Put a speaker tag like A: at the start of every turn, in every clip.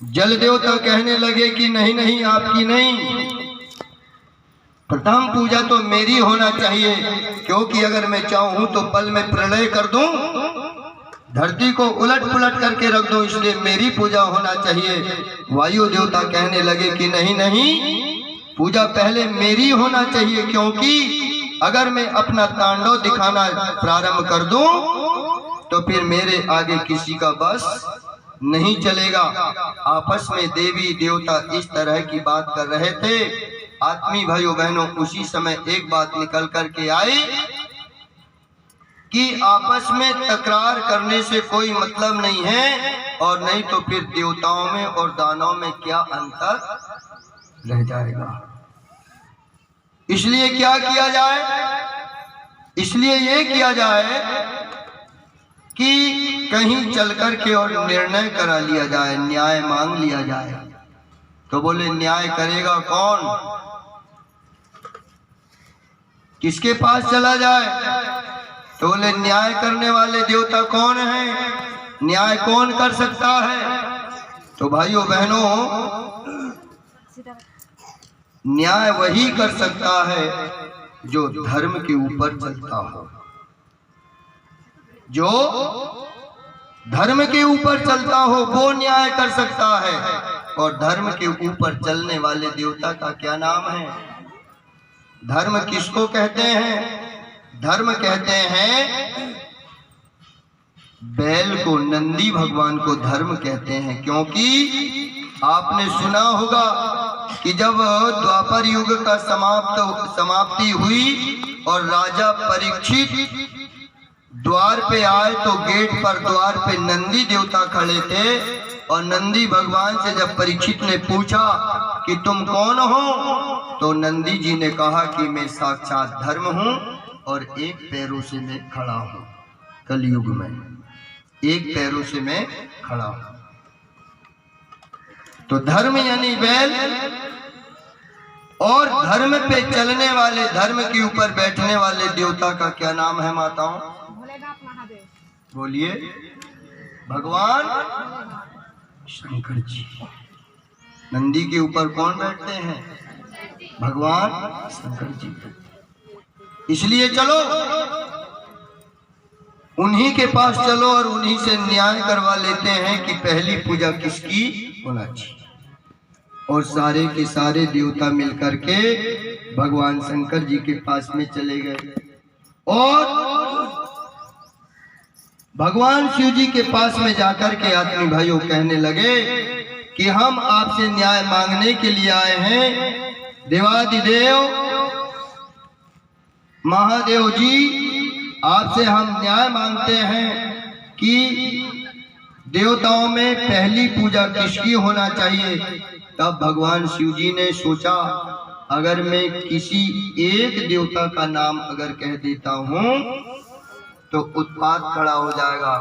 A: जल देवता कहने लगे कि नहीं नहीं, आपकी नहीं, प्रथम पूजा तो मेरी होना चाहिए, क्योंकि अगर मैं चाहूं तो पल में प्रलय कर दूं, धरती को उलट पुलट करके रख दूं, इसलिए मेरी पूजा होना चाहिए। वायु देवता कहने लगे कि नहीं नहीं, पूजा पहले मेरी होना चाहिए, क्योंकि अगर मैं अपना तांडव दिखाना प्रारंभ कर दूं तो फिर मेरे आगे किसी का बस नहीं चलेगा। आपस में देवी देवता इस तरह की बात कर रहे थे। आत्मी भाइयों बहनों, उसी समय एक बात निकल करके आई कि आपस में तकरार करने से कोई मतलब नहीं है, और नहीं तो फिर देवताओं में और दानवों में क्या अंतर रह जाएगा। इसलिए क्या किया जाए, इसलिए ये किया जाए कि कहीं चल कर के और निर्णय करा लिया जाए, न्याय मांग लिया जाए। तो बोले न्याय करेगा कौन, किसके पास चला जाए? तो बोले न्याय करने वाले देवता कौन है, न्याय कौन कर सकता है? तो भाइयों बहनों, न्याय वही कर सकता है जो धर्म के ऊपर चलता हो, जो धर्म के ऊपर चलता हो वो न्याय कर सकता है। और धर्म के ऊपर चलने वाले देवता का क्या नाम है? धर्म किसको कहते हैं? धर्म कहते हैं बैल को, नंदी भगवान को धर्म कहते हैं। क्योंकि आपने सुना होगा कि जब द्वापर युग का समाप्ति हुई और राजा परीक्षित द्वार पे आए तो गेट पर द्वार पे नंदी देवता खड़े थे, और नंदी भगवान से जब परीक्षित ने पूछा कि तुम कौन हो, तो नंदी जी ने कहा कि मैं साक्षात धर्म हूं और एक पैरों से मैं खड़ा हूं। कलयुग में एक पैरों से मैं खड़ा हूं। तो धर्म यानी बैल, और धर्म पे चलने वाले, धर्म के ऊपर बैठने वाले देवता का क्या नाम है माताओं? बोलिए। भगवान शंकर जी। नंदी के ऊपर कौन बैठते हैं? भगवान शंकर जी। इसलिए चलो उन्हीं के पास चलो और उन्हीं से न्याय करवा लेते हैं कि पहली पूजा किसकी होना चाहिए। और सारे के सारे देवता मिलकर के भगवान शंकर जी के पास में चले गए, और भगवान शिव जी के पास में जाकर के आत्मी भाइयों कहने लगे कि हम आपसे न्याय मांगने के लिए आए हैं। देवादिदेव महादेव जी, आपसे हम न्याय मांगते हैं कि देवताओं में पहली पूजा किसकी होना चाहिए। तब भगवान शिव जी ने सोचा, अगर मैं किसी एक देवता का नाम अगर कह देता हूं तो उत्पात खड़ा हो जाएगा,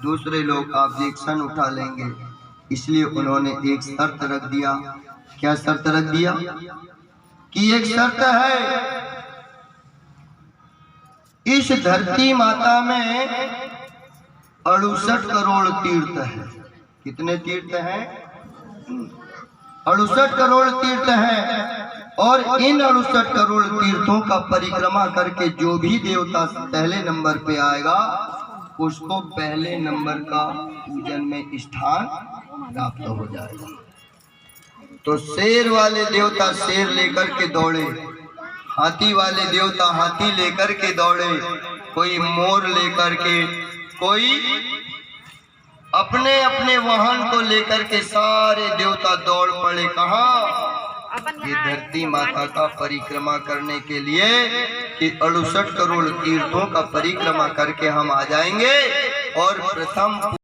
A: दूसरे लोग ऑब्जेक्शन उठा लेंगे। इसलिए उन्होंने एक शर्त रख दिया। क्या शर्त रख दिया? कि एक शर्त है, इस धरती माता में 68 करोड़ तीर्थ है। कितने तीर्थ हैं? 68 करोड़ तीर्थ हैं। और इन 68 करोड़ तीर्थों का परिक्रमा करके जो भी देवता पहले नंबर पे आएगा उसको पहले नंबर का पूजन में स्थान प्राप्त हो जाएगा। तो शेर वाले देवता शेर लेकर के दौड़े, हाथी वाले देवता हाथी लेकर के दौड़े, कोई मोर लेकर के, कोई अपने अपने वाहन को लेकर के सारे देवता दौड़ पड़े। कहाँ? ये धरती माता का परिक्रमा करने के लिए कि 68 करोड़ तीर्थों का परिक्रमा करके हम आ जाएंगे और प्रथम